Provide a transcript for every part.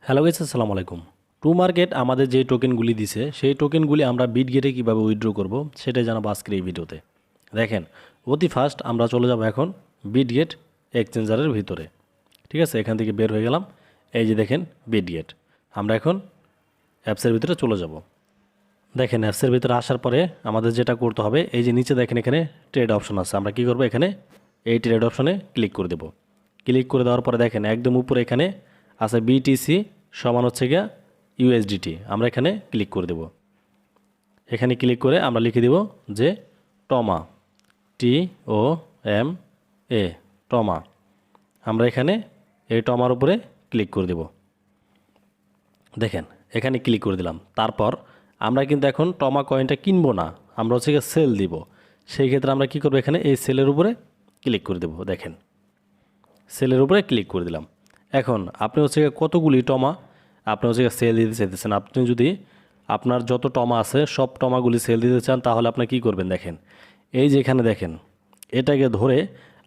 Hello guys, আসসালামু আলাইকুম। To market আমাদের যে টোকেনগুলি দিছে সেই টোকেনগুলি আমরা বিটগেটে কীভাবে উইথড্র করব সেটাই জানাবো আজকের এই ভিডিওতে। দেখেন, অতি ফার্স্ট আমরা চলে যাব এখন বিটগেট এক্সচেঞ্জারের ভিতরে। ঠিক আছে, এখান থেকে বের হয়ে গেলাম। এই যে দেখেন বিটগেট, আমরা এখন অ্যাপসের ভিতরে চলে যাব। দেখেন, অ্যাপসের ভিতরে আসার পরে আমাদের যেটা করতে হবে, এই যে নিচে দেখেন এখানে ট্রেড অপশন আছে। আমরা কি করব, এখানে এই ট্রেড অপশনে ক্লিক করে দেব। ক্লিক করে দেওয়ার পরে দেখেন একদম উপরে এখানে আছে বিটিসি সমান হচ্ছে গিয়া ইউএসডিটি। আমরা এখানে ক্লিক করে দেব। এখানে ক্লিক করে আমরা লিখে দেব যে টমা, TOMA, টমা। আমরা এখানে এই টমার উপরে ক্লিক করে দেব। দেখেন এখানে ক্লিক করে দিলাম। তারপর আমরা কিন্তু এখন টমা কয়েনটা কিনবো না, আমরা হচ্ছে গিয়ে সেল দিব। সেই ক্ষেত্রে আমরা কি করব, এখানে এই সেলের উপরে ক্লিক করে দেব। দেখেন সেলের উপরে ক্লিক করে দিলাম। এখন আপনি হচ্ছে গিয়ে কতগুলি টমা আপনি হচ্ছে গিয়ে সেল দিতে চাইতেছেন। আপনি যদি আপনার যত টমা আছে সব টমাগুলি সেল দিতে চান তাহলে আপনি কি করবেন, দেখেন এই যে এখানে দেখেন এটাকে ধরে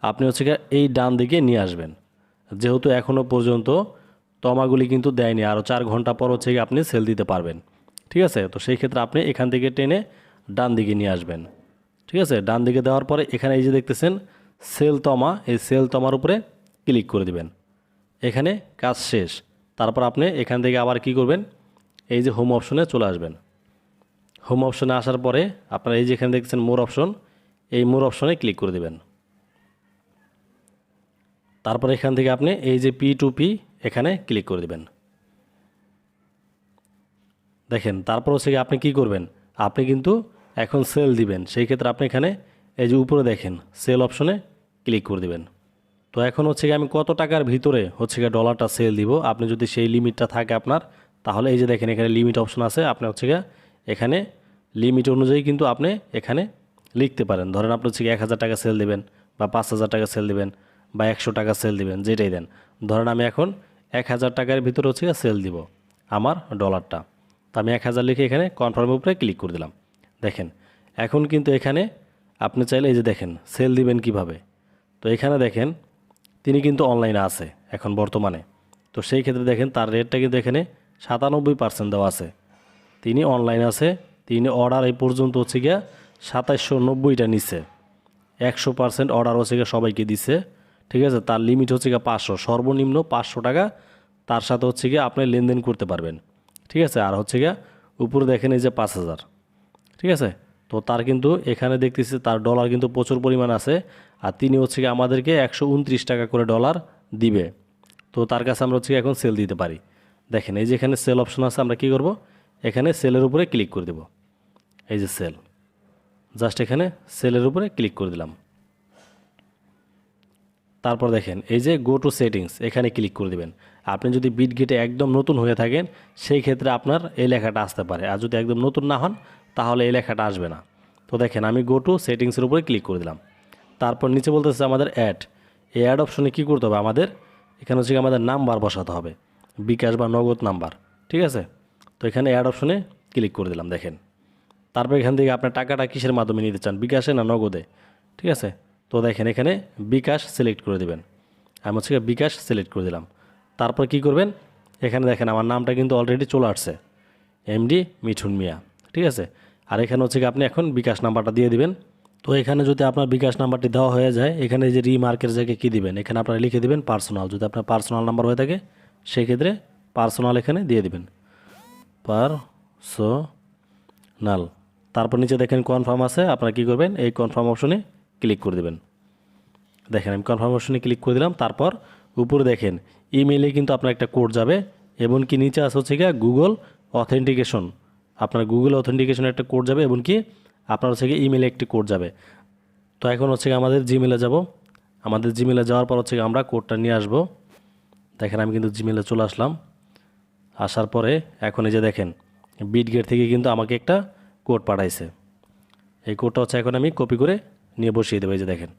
আপনি হচ্ছে গিয়ে এই ডান দিকে নিয়ে আসবেন। যেহেতু এখনও পর্যন্ত টমাগুলি কিন্তু দেয়নি, আরও 4 ঘন্টা পর হচ্ছে গিয়ে আপনি সেল দিতে পারবেন। ঠিক আছে, তো সেই ক্ষেত্রে আপনি এখান থেকে টেনে ডান দিকে নিয়ে আসবেন। ঠিক আছে, ডান দিকে দেওয়ার পরে এখানে এই যে দেখতেছেন সেল তমা, এই সেল তমার উপরে ক্লিক করে দিবেন। এখানে কাজ শেষ। তারপর আপনি এখান থেকে আবার কি করবেন, এই যে হোম অপশনে চলে আসবেন। হোম অপশনে আসার পরে আপনারা এই যে এখানে দেখছেন মোর অপশন, এই মোর অপশনে ক্লিক করে দেবেন। তারপর এখান থেকে আপনি এই যে P2P এখানে ক্লিক করে দেবেন। দেখেন তারপর হচ্ছে কি আপনি কি করবেন, আপনি কিন্তু এখন সেল দিবেন। সেই ক্ষেত্রে আপনি এখানে এই যে উপরে দেখেন সেল অপশনে ক্লিক করে দেবেন। তো এখন হচ্ছে গিয়ে আমি কত টাকার ভিতরে হচ্ছে গিয়ে ডলারটা সেল দিব, আপনি যদি সেই লিমিটটা থাকে আপনার, তাহলে এই যে দেখেন এখানে লিমিট অপশন আছে। আপনি হচ্ছে গিয়ে এখানে লিমিট অনুযায়ী কিন্তু আপনি এখানে লিখতে পারেন। ধরেন আপনি হচ্ছে গিয়ে 1000 টাকা সেল দেবেন, বা 5000 টাকা সেল দেবেন, বা 100 টাকা সেল দিবেন, যেটাই দেন। ধরেন আমি এখন 1000 টাকার ভিতরে হচ্ছে গিয়ে সেল দিব আমার ডলারটা। তো আমি 1000 লিখে এখানে কনফার্মের উপরে ক্লিক করে দিলাম। দেখেন এখন কিন্তু এখানে আপনি চাইলে এই যে দেখেন সেল দিবেন কিভাবে। তো এখানে দেখেন তিনি কিন্তু অনলাইনে আছে এখন বর্তমানে। তো সেই ক্ষেত্রে দেখেন তার রেটটা কিন্তু এখানে 97% দেওয়া আছে। তিনি অনলাইনে আছে, তিনি অর্ডার এই পর্যন্ত হচ্ছে গিয়া 2790টা নিচ্ছে। 100% অর্ডার হচ্ছে গিয়ে সবাইকে দিচ্ছে। ঠিক আছে, তার লিমিট হচ্ছে গিয়ে 500, সর্বনিম্ন 500 টাকা তার সাথে হচ্ছে গিয়ে আপনি লেনদেন করতে পারবেন। ঠিক আছে, আর হচ্ছে গিয়া উপরে দেখেন এই যে 5000। ঠিক আছে, তো তার কিন্তু এখানে দেখতেছি তার ডলার কিন্তু প্রচুর পরিমাণ আছে। আর তিনি হচ্ছে গিয়ে আমাদেরকে 129 টাকা করে ডলার দিবে। তো তার কাছে আমরা হচ্ছে গিয়ে এখন সেল দিতে পারি। দেখেন এই যে এখানে সেল অপশন আছে, আমরা কি করব, এখানে সেলের উপরে ক্লিক করে দেব। এই যে সেল, জাস্ট এখানে সেলের উপরে ক্লিক করে দিলাম। তারপর দেখেন এই যে গো টু সেটিংস, এখানে ক্লিক করে দেবেন। আপনি যদি বিটগেটে একদম নতুন হয়ে থাকেন সেই ক্ষেত্রে আপনার এই লেখাটা আসতে পারে, আর যদি একদম নতুন না হন তাহলে এই লেখাটা আসবে না। তো দেখেন আমি গো টু সেটিংসের উপরে ক্লিক করে দিলাম। তারপর নিচে বলতেছে আমাদের অ্যাড। এই অ্যাড অপশনে কী করতে হবে, আমাদের এখানে হচ্ছে আমাদের নাম্বার বসাতে হবে, বিকাশ বা নগদ নাম্বার। ঠিক আছে, তো এখানে অ্যাড অপশনে ক্লিক করে দিলাম। দেখেন তারপর এখান থেকে আপনার টাকাটা কিসের মাধ্যমে নিতে চান, বিকাশে না নগদে। ঠিক আছে, তো দেখেন এখানে বিকাশ সিলেক্ট করে দেবেন। আমি হচ্ছে বিকাশ সিলেক্ট করে দিলাম। তারপর কি করবেন, এখানে দেখেন আমার নামটা কিন্তু অলরেডি চলে আসছে, MD মিঠুন মিয়া। ঠিক আছে, আর এখানে হচ্ছে কি আপনি এখন বিকাশ নাম্বারটা দিয়ে দিবেন। তো এখানে যদি আপনার বিকাশ নাম্বারটি দেওয়া হয়ে যায়, এখানে যে রিমার্কের জায়গায় কী দিবেন, এখানে আপনারা লিখে দিবেন পার্সোনাল। যদি আপনার পার্সোনাল নাম্বার হয়ে থাকে সেই ক্ষেত্রে পার্সোনাল এখানে দিয়ে দিবেন, পার্সোনাল। তারপর নিচে দেখেন কনফার্ম আছে, আপনারা কী করবেন, এই কনফার্ম অপশনে ক্লিক করে দেবেন। দেখেন আমি কনফার্ম অপশনে ক্লিক করে দিলাম। তারপর উপরে দেখেন ইমেইলে কিন্তু আপনার একটা কোড যাবে, এবং কি নিচে আসে হচ্ছে গিয়ে গুগল অথেন্টিকেশন। আপনার গুগল অথেন্টিকেশনের একটা কোড যাবে, এবং কি আপনার হচ্ছে গিয়ে ইমেইলে একটি কোড যাবে। তো এখন হচ্ছে গিয়ে আমাদের জিমেলে যাব। আমাদের জিমেলে যাওয়ার পর হচ্ছে গিয়ে আমরা কোডটা নিয়ে আসব। দেখেন আমি কিন্তু জিমেলে চলে আসলাম। আসার পরে এখন এই যে দেখেন বিটগেট থেকে কিন্তু আমাকে একটা কোড পাঠাইছে। এই কোডটা হচ্ছে এখন আমি কপি করে নিয়ে বসিয়ে দেবো। এই যে দেখেন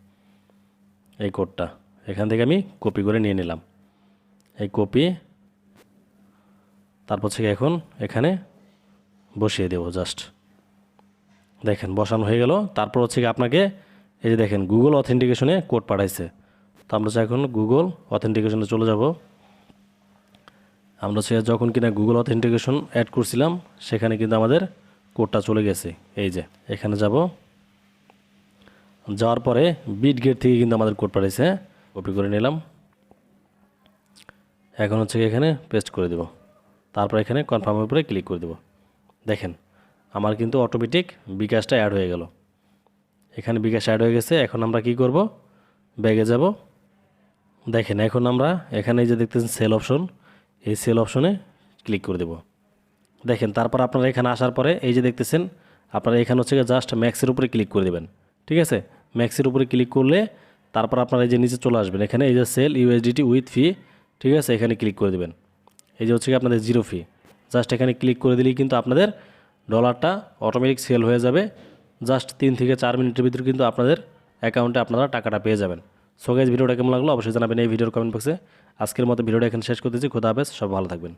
এই কোডটা এখান থেকে আমি কপি করে নিয়ে নিলাম, এই কপি। তারপর থেকে এখন এখানে বসিয়ে দেবো জাস্ট। দেখেন বসানো হয়ে গেল। তারপর হচ্ছে কি আপনাকে এই যে দেখেন গুগল অথেন্টিকেশনে কোড পাঠাইছে। তো আমরা এখন গুগল অথেন্টিকেশনে চলে যাব। আমরা হচ্ছে যখন কিনা গুগল অথেন্টিকেশন অ্যাড করছিলাম সেখানে কিন্তু আমাদের কোডটা চলে গেছে। এই যে এখানে যাব, যাওয়ার পরে বিটগেট থেকে কিন্তু আমাদের কোড পাঠাইছে, কপি করে নিলাম। এখন হচ্ছে এখানে পেস্ট করে দেব, তারপর এখানে কনফার্মের উপরে ক্লিক করে দেব। দেখেন আমার কিন্তু অটোমেটিক বিকাশটা অ্যাড হয়ে গেল। এখানে বিকাশ অ্যাড হয়ে গেছে। এখন আমরা কি করব, ব্যাগে যাব। দেখেন এখন আমরা এখানে যে দেখতেছেন সেল অপশন, এই সেল অপশনে ক্লিক করে দেব। দেখেন তারপর আপনারা এখানে আসার পরে এই যে দেখতেছেন আপনারা এখানে হচ্ছে জাস্ট ম্যাক্সের উপরে ক্লিক করে দেবেন। ঠিক আছে, ম্যাক্সের উপরে ক্লিক করলে তারপর আপনারা এই যে নিচে চলে আসবেন, এখানে এই যে সেল ইউএসডিটি উইথ ফি, ঠিক আছে, এখানে ক্লিক করে দেবেন। এই যে হচ্ছে আপনাদের জিরো ফি, জাস্ট এখানে ক্লিক করে দিলেই কিন্তু আপনাদের ডলারটা অটোমেটিক সেল হয়ে যাবে। জাস্ট 3 থেকে 4 মিনিটের ভিতরে কিন্তু আপনাদের অ্যাকাউন্টে আপনারা টাকাটা পেয়ে যাবেন। সো গাইস, ভিডিওটা কেমন লাগলো অবশ্যই জানাবেন এই ভিডিওর কমেন্ট বক্সে। আজকের মতো ভিডিওটা এখানে শেষ করতেছি। খোদা হাফেজ, সব ভালো থাকবেন।